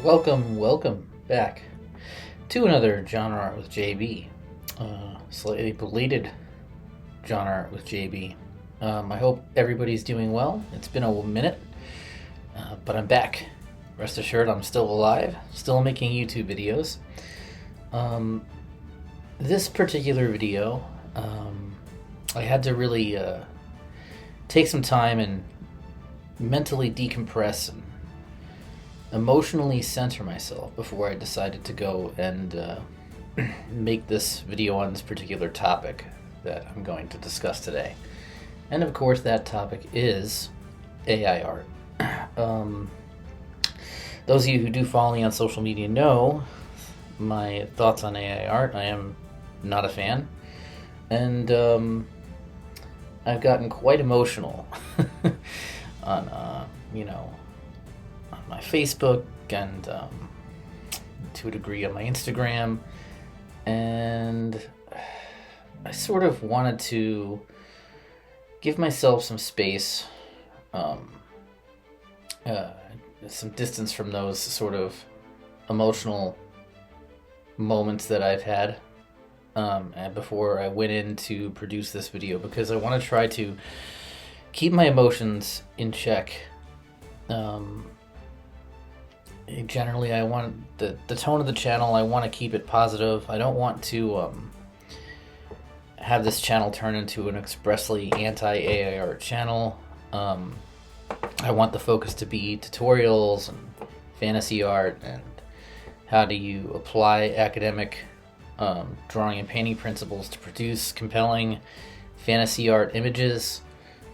Welcome back to another Genre Art with JB. Slightly belated Genre Art with JB. I hope everybody's doing well. It's been a minute, but I'm back. Rest assured, I'm still alive, still making YouTube videos. This particular video, I had to really take some time and mentally decompress and emotionally center myself before I decided to go and make this video on this particular topic that I'm going to discuss today. And of course, that topic is AI art. Those of you who do follow me on social media know my thoughts on AI art. I am not a fan, and I've gotten quite emotional on on my Facebook and to a degree on my Instagram, and I sort of wanted to give myself some space, some distance from those sort of emotional moments that I've had and before I went in to produce this video, because I want to try to keep my emotions in check. Generally, I want the tone of the channel, I want to keep it positive. I don't want to have this channel turn into an expressly anti-AI art channel. I want the focus to be tutorials and fantasy art and how do you apply academic drawing and painting principles to produce compelling fantasy art images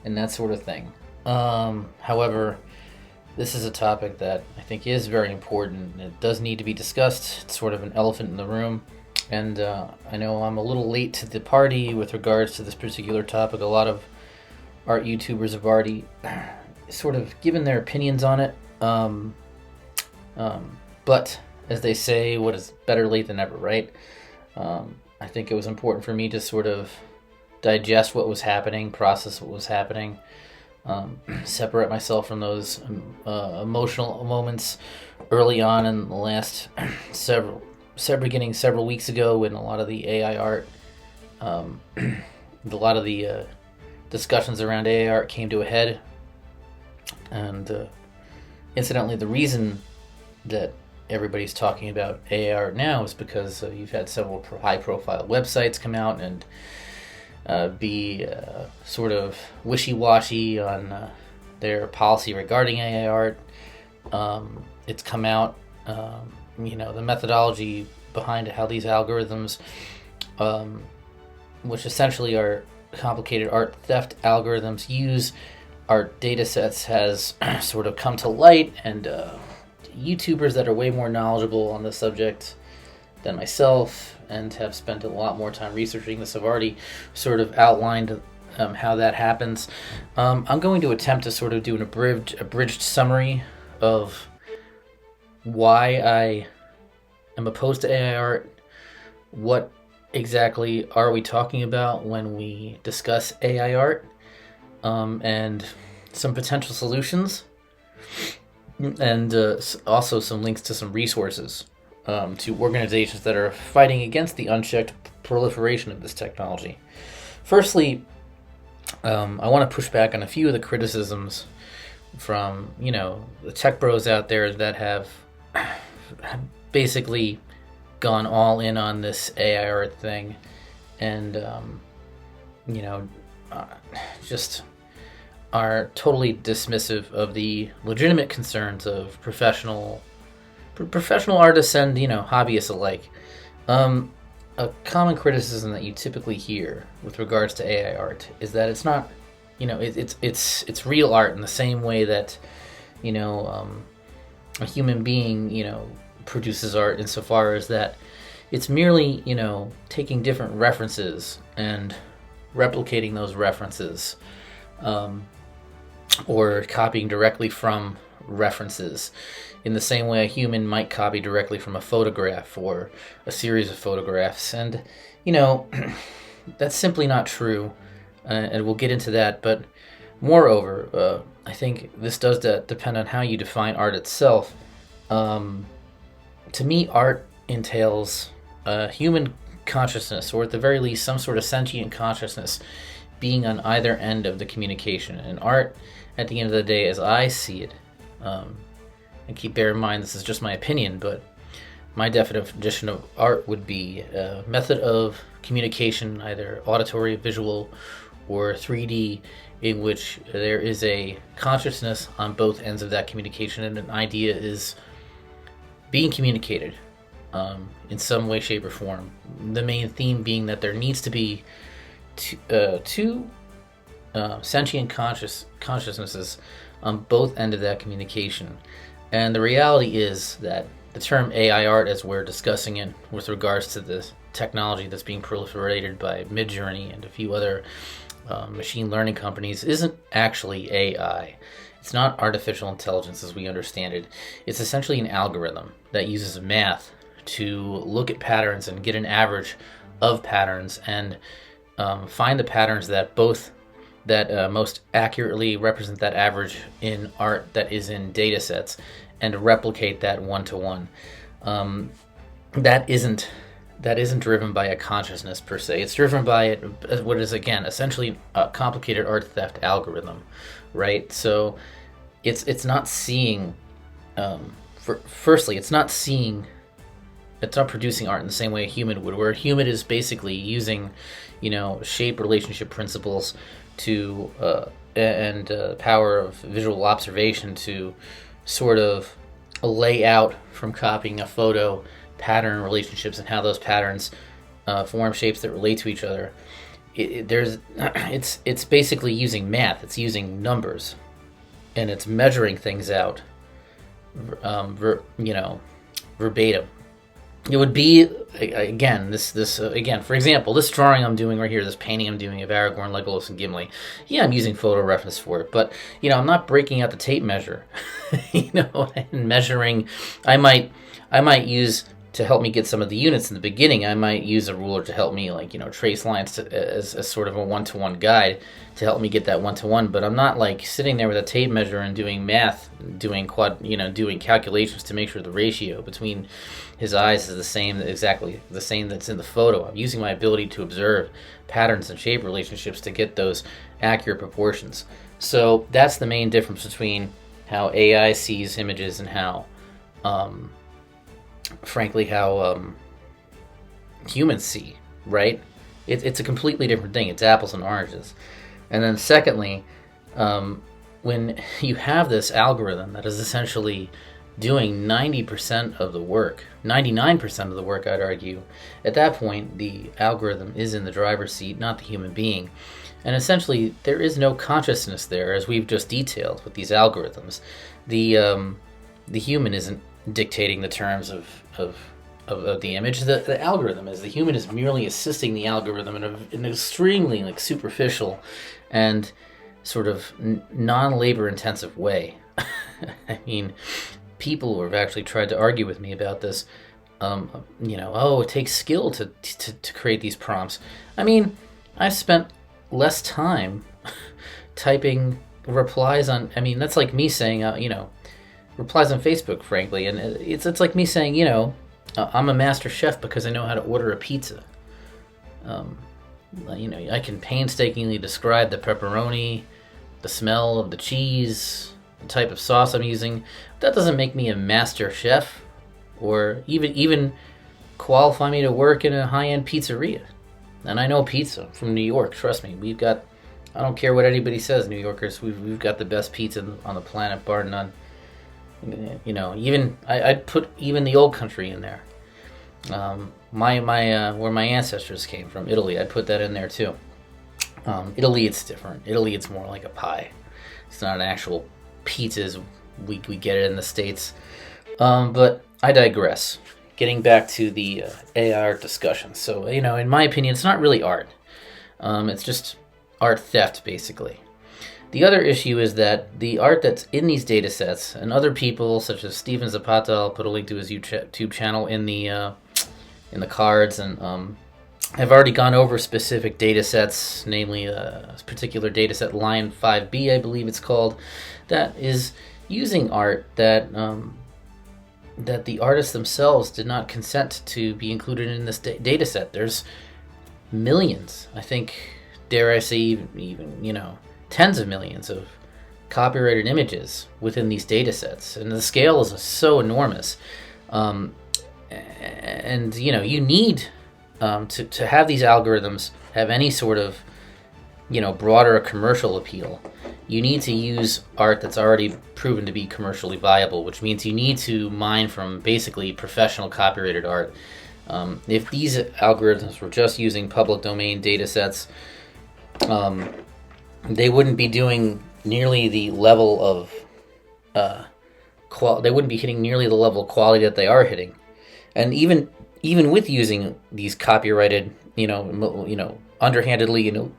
and that sort of thing. However, this is a topic that I think is very important. It does need to be discussed. It's sort of an elephant in the room. And I know I'm a little late to the party with regards to this particular topic. A lot of art YouTubers have already sort of given their opinions on it. But as they say, what is better late than never, right? I think it was important for me to sort of digest what was happening, process what was happening, separate myself from those emotional moments early on in the last beginning several weeks ago, when a lot of the AI art, a lot of the discussions around AI art came to a head. And incidentally, the reason that everybody's talking about AI art now is because you've had several high-profile websites come out and be sort of wishy-washy on their policy regarding AI art. It's come out, the methodology behind how these algorithms, which essentially are complicated art theft algorithms, use art data sets, has sort of come to light, and YouTubers that are way more knowledgeable on the subject than myself and have spent a lot more time researching this have already sort of outlined how that happens. I'm going to attempt to sort of do an abridged summary of why I am opposed to AI art, what exactly are we talking about when we discuss AI art, and some potential solutions, and also some links to some resources to organizations that are fighting against the unchecked proliferation of this technology. Firstly, I want to push back on a few of the criticisms from, the tech bros out there that have basically gone all in on this AI art thing, and just are totally dismissive of the legitimate concerns of professional artists and hobbyists alike. A common criticism that you typically hear with regards to AI art is that it's not, it's real art in the same way that a human being produces art, insofar as that it's merely taking different references and replicating those references, or copying directly from references in the same way a human might copy directly from a photograph or a series of photographs. And that's simply not true, and we'll get into that. But moreover, I think this does depend on how you define art itself. to me, art entails human consciousness, or at the very least, some sort of sentient consciousness being on either end of the communication. And art, at the end of the day, as I see it, and bear in mind this is just my opinion, but my definition of art would be a method of communication, either auditory, visual, or 3D, in which there is a consciousness on both ends of that communication, and an idea is being communicated in some way, shape, or form. The main theme being that there needs to be two sentient consciousnesses on both ends of that communication. And the reality is that the term AIArt, as we're discussing it with regards to the technology that's being proliferated by Midjourney and a few other machine learning companies, isn't actually AI. It's not artificial intelligence as we understand it. It's essentially an algorithm that uses math to look at patterns and get an average of patterns, and find the patterns that most accurately represent that average in art that is in data sets, and replicate that one-to-one. That isn't driven by a consciousness per se. It's driven by what is, again, essentially a complicated art theft algorithm, right? So it's not seeing. Firstly, it's not producing art in the same way a human would, where a human is basically using, shape relationship principles to and power of visual observation to sort of lay out, from copying a photo, pattern relationships and how those patterns form shapes that relate to each other. It's basically using math. It's using numbers, and it's measuring things out, verbatim. It would be, again, for example, this drawing I'm doing right here, this painting I'm doing of Aragorn, Legolas, and Gimli. Yeah, I'm using photo reference for it, but, I'm not breaking out the tape measure, and measuring. I might use, to help me get some of the units in the beginning, I might use a ruler to help me, trace lines as sort of a one-to-one guide to help me get that one-to-one, but I'm not, sitting there with a tape measure and doing math, doing calculations to make sure the ratio between his eyes is exactly the same that's in the photo. I'm using my ability to observe patterns and shape relationships to get those accurate proportions. So that's the main difference between how AI sees images and how humans see, right? It's a completely different thing. It's apples and oranges. And then secondly, when you have this algorithm that is essentially doing 90% of the work, 99% of the work, I'd argue, at that point, the algorithm is in the driver's seat, not the human being. And essentially, there is no consciousness there, as we've just detailed with these algorithms. The human isn't dictating the terms of the image. The algorithm is. The human is merely assisting the algorithm in an extremely superficial and sort of non-labor intensive way. I mean, people who have actually tried to argue with me about this, it takes skill to create these prompts. I mean, I've spent less time typing replies on, that's like me saying, replies on Facebook, frankly, and it's like me saying, I'm a master chef because I know how to order a pizza. I can painstakingly describe the pepperoni, the smell of the cheese, the type of sauce I'm using. That doesn't make me a master chef, or even qualify me to work in a high-end pizzeria. And I know pizza from New York. Trust me, I don't care what anybody says, New Yorkers. We've got the best pizza on the planet, bar none. I'd put even the old country in there. My where my ancestors came from, Italy, I'd put that in there too. Italy, it's different. Italy, it's more like a pie. It's not an actual pizza as we get it in the States. But I digress. Getting back to the AI art discussion. So, in my opinion, it's not really art. It's just art theft, basically. The other issue is that the art that's in these data sets, and other people such as Steven Zapata, I'll put a link to his YouTube channel in the cards, and have already gone over specific data sets, namely a particular data set, Lion 5B, I believe it's called, that is using art that that the artists themselves did not consent to be included in this data set. There's millions, I think, dare I say, even tens of millions of copyrighted images within these data sets, and the scale is so enormous. And you need to have these algorithms have any sort of broader commercial appeal. You need to use art that's already proven to be commercially viable, which means you need to mine from basically professional copyrighted art. If these algorithms were just using public domain data sets, they wouldn't be doing nearly the level of they wouldn't be hitting nearly the level of quality that they are hitting. And even with using these copyrighted, underhandedly,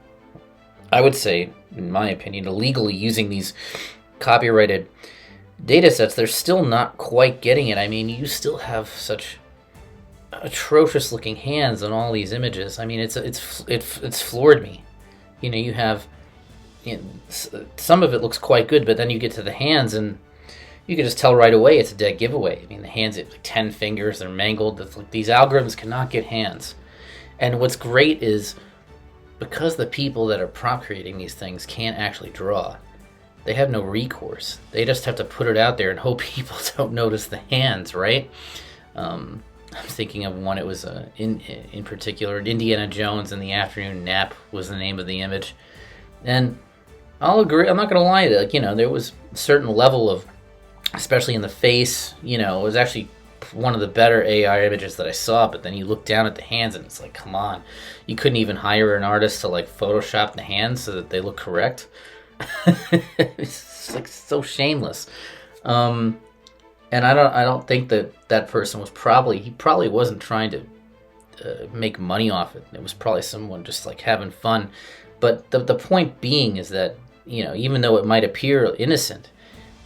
I would say, in my opinion, illegally using these copyrighted data sets, they're still not quite getting it. I mean, you still have such atrocious looking hands on all these images. I mean, it's floored me. You have some of it looks quite good, but then you get to the hands and you can just tell right away it's a dead giveaway. I mean, the hands have like 10 fingers, they're mangled. These algorithms cannot get hands. And what's great is, because the people that are prompt creating these things can't actually draw, they have no recourse. They just have to put it out there and hope people don't notice the hands, right? I'm thinking of one, it was in particular, Indiana Jones and the Afternoon Nap was the name of the image. And I'll agree, I'm not going to lie, there was a certain level of, especially in the face, it was actually one of the better AI images that I saw, but then you look down at the hands and it's like, come on. You couldn't even hire an artist to Photoshop the hands so that they look correct. It's so shameless. And I don't think that person was he probably wasn't trying to make money off it. It was probably someone just having fun. But the point being is that, even though it might appear innocent,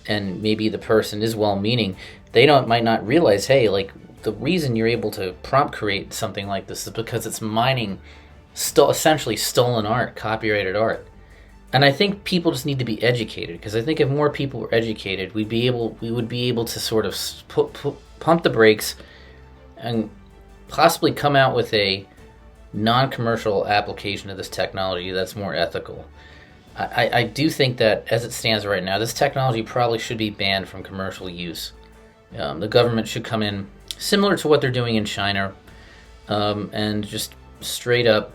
and maybe the person is well-meaning, they might not realize, hey, the reason you're able to prompt create something like this is because it's mining essentially stolen art, copyrighted art. And I think people just need to be educated, because I think if more people were educated, we would be able to sort of pump the brakes and possibly come out with a non-commercial application of this technology that's more ethical. I do think that, as it stands right now, this technology probably should be banned from commercial use. The government should come in, similar to what they're doing in China, and just straight up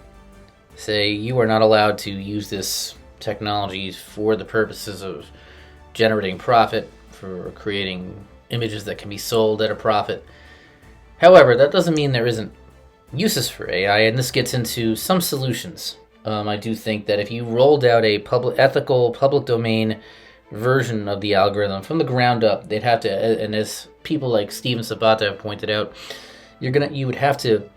say, you are not allowed to use this technology for the purposes of generating profit, for creating images that can be sold at a profit. However, that doesn't mean there isn't uses for AI, and this gets into some solutions. I do think that if you rolled out a ethical public domain version of the algorithm from the ground up, they'd have to, and as people like Steven Zapata have pointed out, you would have to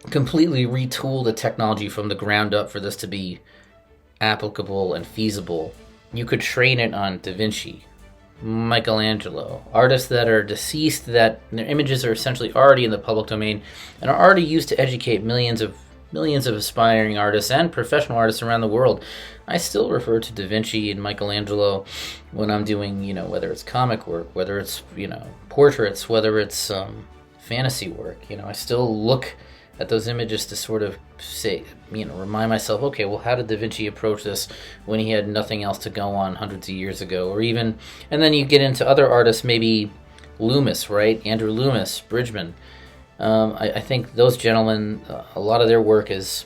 completely retool the technology from the ground up for this to be applicable and feasible. You could train it on Da Vinci, Michelangelo, artists that are deceased, that their images are essentially already in the public domain and are already used to educate millions of aspiring artists and professional artists around the world. I still refer to Da Vinci and Michelangelo when I'm doing, whether it's comic work, whether it's, portraits, whether it's fantasy work. I still look at those images to sort of say, remind myself, okay, well, how did Da Vinci approach this when he had nothing else to go on hundreds of years ago? Or even, and then you get into other artists, maybe Loomis, right? Andrew Loomis, Bridgman. I think those gentlemen, a lot of their work is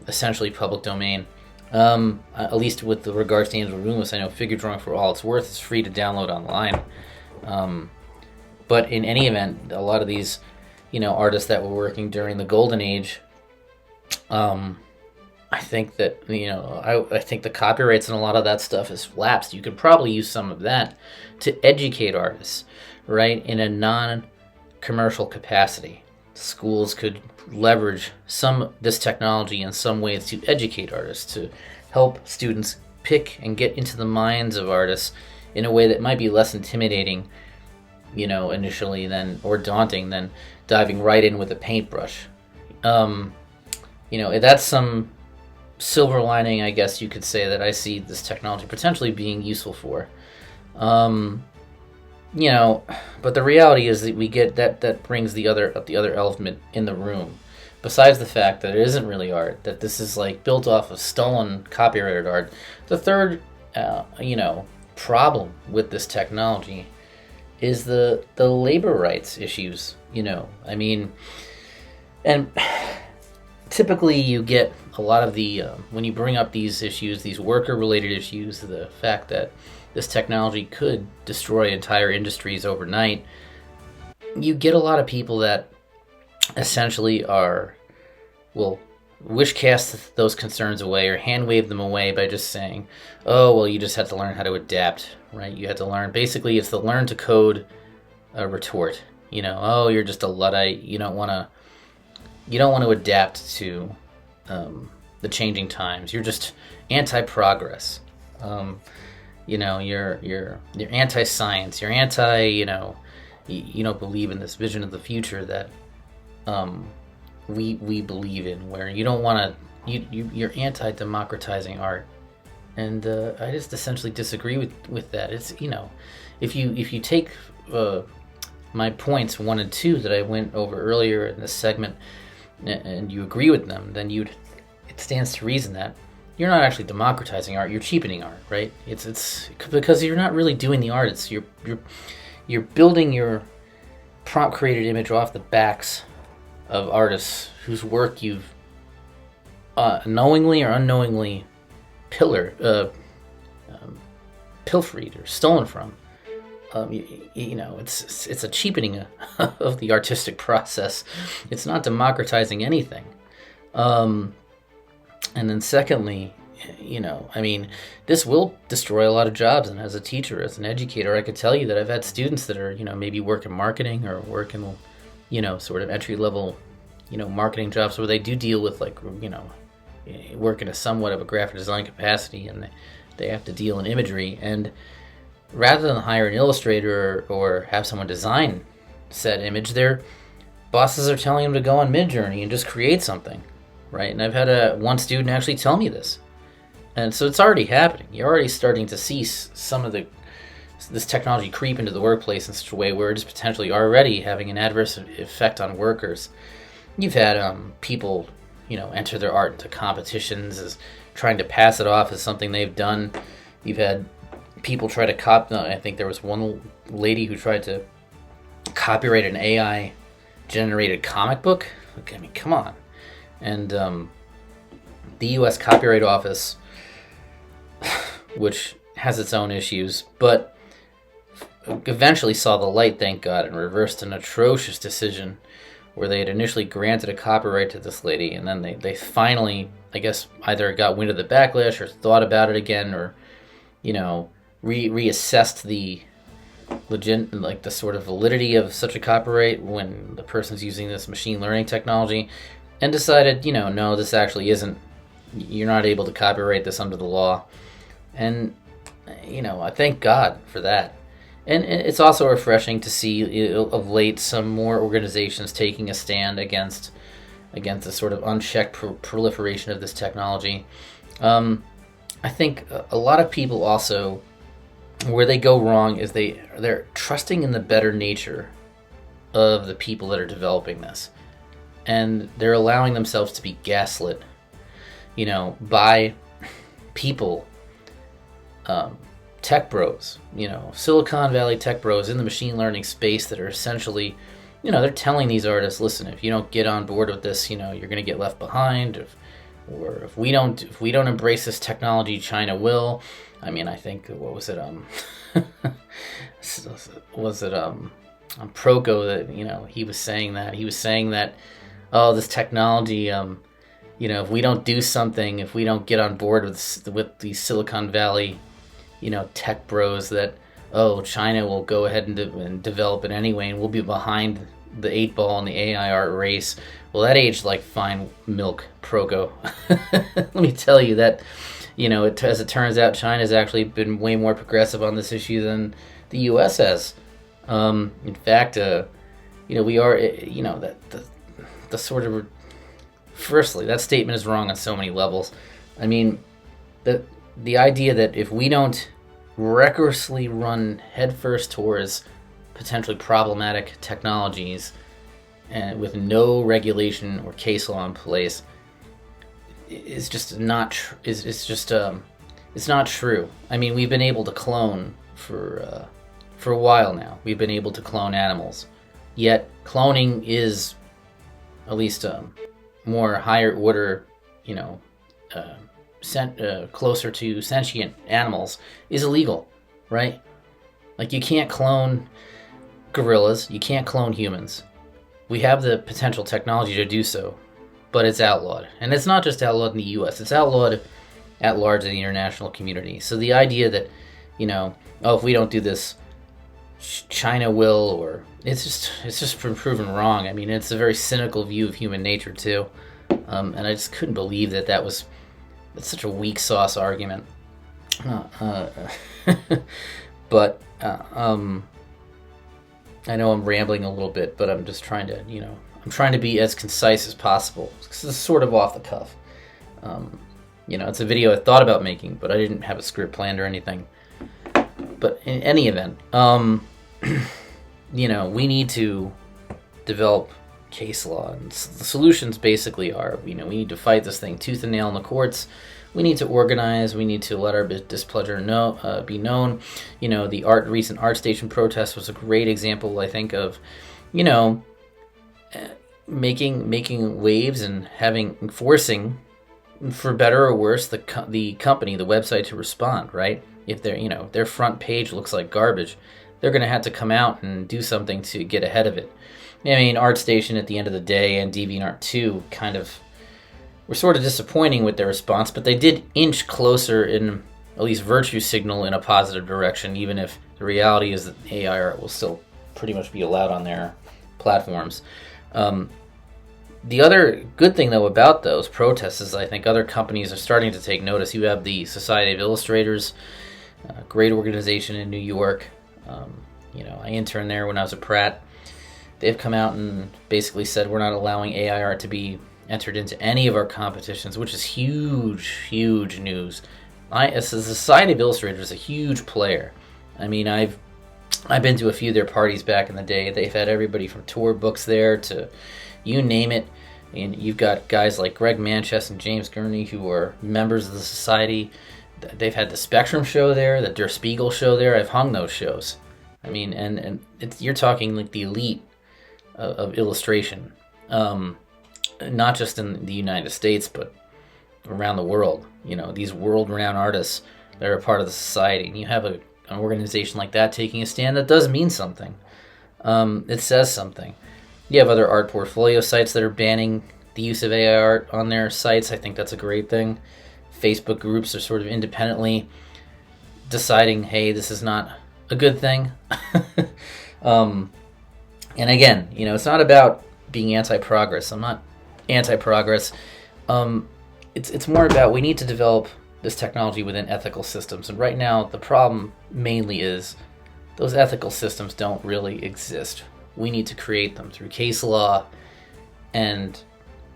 essentially public domain. At least with regards to Andrew Loomis, I know Figure Drawing for All It's Worth is free to download online. But in any event, a lot of these, artists that were working during the Golden Age, I think that, I think the copyrights and a lot of that stuff is lapsed. You could probably use some of that to educate artists, right, in a non-commercial capacity. Schools could leverage this technology in some ways to educate artists, to help students pick and get into the minds of artists in a way that might be less intimidating, initially or daunting than diving right in with a paintbrush. That's some silver lining, I guess you could say, that I see this technology potentially being useful for. you know, but the reality is that we get that brings the other element in the room. Besides the fact that it isn't really art, that this is like built off of stolen copyrighted art, the third, problem with this technology is the labor rights issues. I mean, and typically you get a lot of the when you bring up these issues, these worker related issues, the fact that this technology could destroy entire industries overnight, you get a lot of people that essentially will wish cast those concerns away or hand wave them away by just saying, oh, well, you just have to learn how to adapt, right? You have to learn. Basically, it's the learn to code retort. Oh, you're just a Luddite. You don't want to adapt to the changing times. You're just anti-progress. You're anti-science. You're anti. You don't believe in this vision of the future that we believe in, where you don't want to. You're anti-democratizing art, and I just essentially disagree with that. It's if you take my points 1 and 2 that I went over earlier in this segment, and you agree with them, then it stands to reason that you're not actually democratizing art, you're cheapening art, right? It's because you're not really doing the art. It's you're building your prompt created image off the backs of artists whose work you've knowingly or unknowingly pilferied or stolen from. It's a cheapening of the artistic process. It's not democratizing anything. And then secondly, this will destroy a lot of jobs. And as a teacher, as an educator, I could tell you that I've had students that are, maybe work in marketing or work in, sort of entry level, marketing jobs where they do deal with work in a somewhat of a graphic design capacity, and they have to deal in imagery. And rather than hire an illustrator or have someone design said image, their bosses are telling them to go on Midjourney and just create something, right? And I've had one student actually tell me this. And so it's already happening. You're already starting to see some of this technology creep into the workplace in such a way where it is potentially already having an adverse effect on workers. You've had people, enter their art into competitions as trying to pass it off as something they've done. You've had people try to I think there was one lady who tried to copyright an AI generated comic book. I mean, come on. And the U.S. Copyright Office, which has its own issues, but eventually saw the light, thank God, and reversed an atrocious decision where they had initially granted a copyright to this lady, and then they finally, I guess, either got wind of the backlash or thought about it again, or reassessed the the sort of validity of such a copyright when the person's using this machine learning technology, and decided, no, this actually isn't. You're not able to copyright this under the law, and I thank God for that. And it's also refreshing to see of late some more organizations taking a stand against the sort of unchecked proliferation of this technology. I think a lot of people also, where they go wrong is they're trusting in the better nature of the people that are developing this, and they're allowing themselves to be gaslit, by people, tech bros, Silicon Valley tech bros in the machine learning space that are essentially, they're telling these artists, listen, if you don't get on board with this, you're going to get left behind. If we don't embrace this technology, China will. I mean, I think, what was it? Was it Proko that he was saying that, oh, this technology, if we don't do something, if we don't get on board with these Silicon Valley, tech bros, that, oh, China will go ahead and develop it anyway, and we'll be behind the 8-ball in the AIArt race. Well, that aged like fine milk, Proko. Let me tell you that, as it turns out, China's actually been way more progressive on this issue than the U.S. has. In fact, we are, that the sort of, firstly, that statement is wrong on so many levels. I mean, the idea that if we don't recklessly run headfirst towards potentially problematic technologies and with no regulation or case law in place is just not it's not true. I mean, we've been able to clone for a while now. We've been able to clone animals, yet cloning is at least more higher order, you know, closer to sentient animals is illegal, right? Like, you can't clone gorillas, you can't clone humans. We have the potential technology to do so, but it's outlawed. And it's not just outlawed in the US, it's outlawed at large in the international community. So the idea that, you know, oh, if we don't do this, China will, or it's just been proven wrong. I mean, it's a very cynical view of human nature too, and I just couldn't believe that's such a weak sauce argument. But I know I'm rambling a little bit, but I'm just trying to, you know, I'm trying to be as concise as possible. This is sort of off the cuff. You know, it's a video I thought about making, but I didn't have a script planned or anything. But in any event, you know, we need to develop case law. And the solutions basically are, you know, we need to fight this thing tooth and nail in the courts. We need to organize. We need to let our displeasure be known. You know, the recent ArtStation protest was a great example, I think, of, you know, making waves and forcing, for better or worse, the company, the website to respond, right? If their front page looks like garbage, they're going to have to come out and do something to get ahead of it. I mean, ArtStation at the end of the day and DeviantArt 2 kind of were sort of disappointing with their response, but they did inch closer in at least virtue signal in a positive direction, even if the reality is that AIArt will still pretty much be allowed on their platforms. The other good thing, though, about those protests is I think other companies are starting to take notice. You have the Society of Illustrators, a great organization in New York. You know, I interned there when I was at Pratt. They've come out and basically said we're not allowing AIArt to be entered into any of our competitions, which is huge, huge news. The Society of Illustrators is a huge player. I mean, I've been to a few of their parties back in the day. They've had everybody from tour books there to you name it. And you've got guys like Greg Manchess and James Gurney who are members of the society. They've had the Spectrum show there, the Der Spiegel show there. I've hung those shows. I mean, and you're talking like the elite of illustration, not just in the United States, but around the world. You know, these world-renowned artists that are a part of the society. And you have an organization like that taking a stand, that does mean something. It says something. You have other art portfolio sites that are banning the use of AIArt on their sites. I think that's a great thing. Facebook groups are sort of independently deciding, hey, this is not a good thing. And again, you know, it's not about being anti-progress. I'm not anti-progress. It's more about we need to develop this technology within ethical systems. And right now, the problem mainly is those ethical systems don't really exist. We need to create them through case law and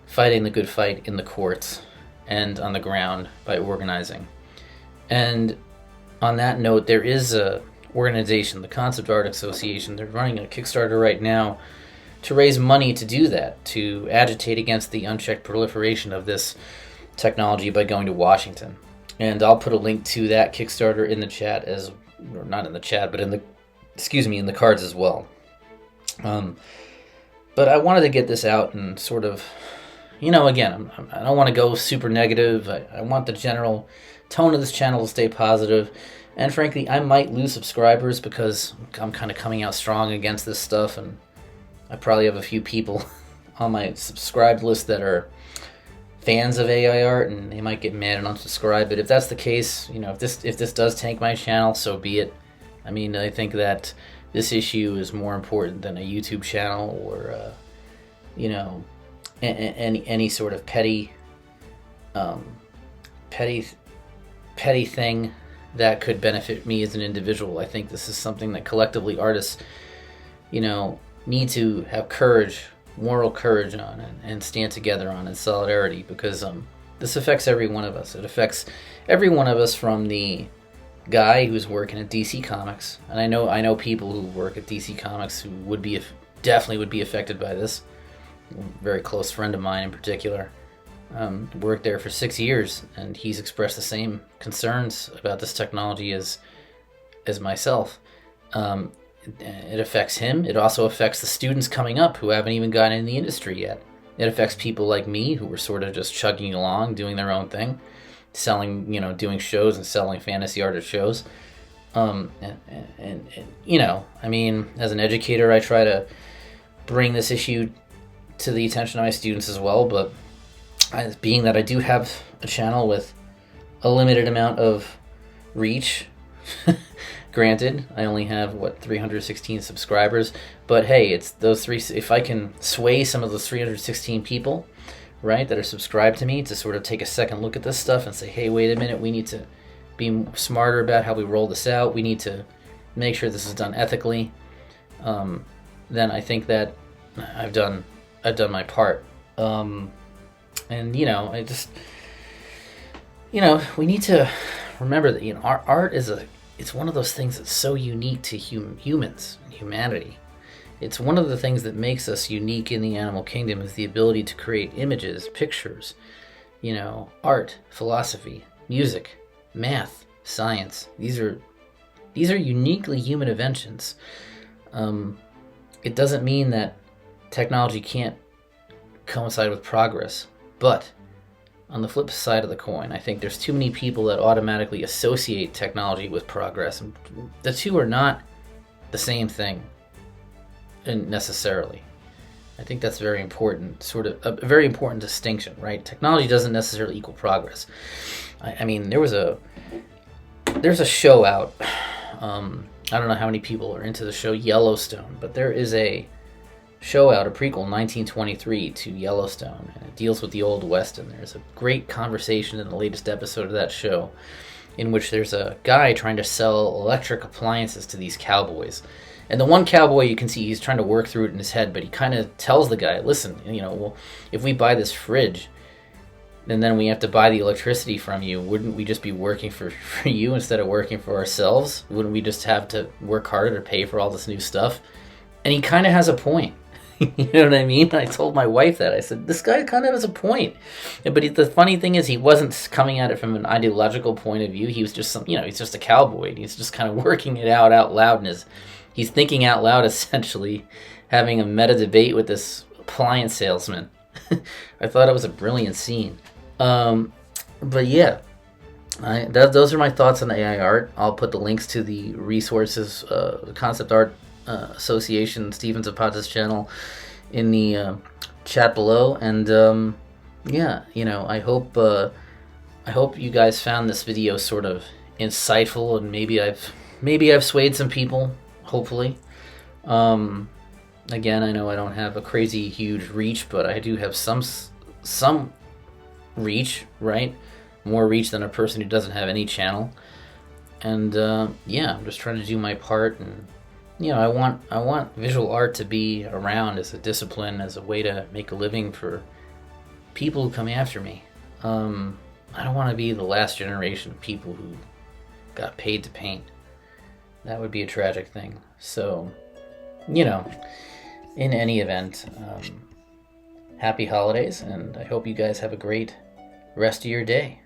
fighting the good fight in the courts and on the ground by organizing. And on that note, there is a organization, the Concept Art Association. They're running a Kickstarter right now to raise money to do that, to agitate against the unchecked proliferation of this technology by going to Washington. And I'll put a link to that Kickstarter in the chat, or not in the chat, but in the cards as well. But I wanted to get this out and sort of, you know, again, I don't want to go super negative. I want the general tone of this channel to stay positive. And frankly, I might lose subscribers because I'm kind of coming out strong against this stuff, and I probably have a few people on my subscribed list that are fans of AIArt, and they might get mad and unsubscribe. But if that's the case, you know, if this does tank my channel, so be it. I mean, I think that this issue is more important than a YouTube channel or, you know, any sort of petty thing that could benefit me as an individual. I think this is something that collectively artists, you know, need to have courage, moral courage on, and stand together on in solidarity, because this affects every one of us. It affects every one of us, from the guy who's working at DC Comics, and I know people who work at DC Comics who definitely would be affected by this. A very close friend of mine in particular worked there for 6 years, and he's expressed the same concerns about this technology as myself. It affects him. It also affects the students coming up who haven't even gotten in the industry yet. It affects people like me who were sort of just chugging along, doing their own thing, selling, doing shows and selling fantasy art at shows. And I mean, as an educator, I try to bring this issue to the attention of my students as well, but being that I do have a channel with a limited amount of reach, granted, I only have 316 subscribers, but hey, it's those three. If I can sway some of those 316 people, right, that are subscribed to me, to sort of take a second look at this stuff and say, hey, wait a minute, we need to be smarter about how we roll this out. We need to make sure this is done ethically. Then I think that I've done my part. And I just, we need to remember that our art it's one of those things that's so unique to humans and humanity. It's one of the things that makes us unique in the animal kingdom, is the ability to create images, pictures, art, philosophy, music, math, science. These are uniquely human inventions. It doesn't mean that technology can't coincide with progress, but on the flip side of the coin, I think there's too many people that automatically associate technology with progress, and the two are not the same thing necessarily. I think that's very important, sort of a very important distinction, right? Technology doesn't necessarily equal progress. I mean, there's a show out. I don't know how many people are into the show Yellowstone, but there is a show out, a prequel, 1923, to Yellowstone, and it deals with the Old West, and there's a great conversation in the latest episode of that show in which there's a guy trying to sell electric appliances to these cowboys. And the one cowboy, you can see he's trying to work through it in his head, but he kind of tells the guy, listen, well, if we buy this fridge, and then we have to buy the electricity from you, wouldn't we just be working for you instead of working for ourselves? Wouldn't we just have to work harder to pay for all this new stuff? And he kind of has a point. You know what I mean? I told my wife that. I said, this guy kind of has a point. But the funny thing is, he wasn't coming at it from an ideological point of view. He was just he's just a cowboy. He's just kind of working it out loud. And he's thinking out loud, essentially, having a meta debate with this appliance salesman. I thought it was a brilliant scene. But yeah, those are my thoughts on AIArt. I'll put the links to the resources, Concept Art Association, Steven Zapata's channel, in the chat below. And I hope you guys found this video sort of insightful, and maybe I've swayed some people, hopefully. Again, I know I don't have a crazy huge reach, but I do have some reach, right? More reach than a person who doesn't have any channel. And I'm just trying to do my part. And I want visual art to be around as a discipline, as a way to make a living for people who come after me. I don't want to be the last generation of people who got paid to paint. That would be a tragic thing. So, in any event, happy holidays, and I hope you guys have a great rest of your day.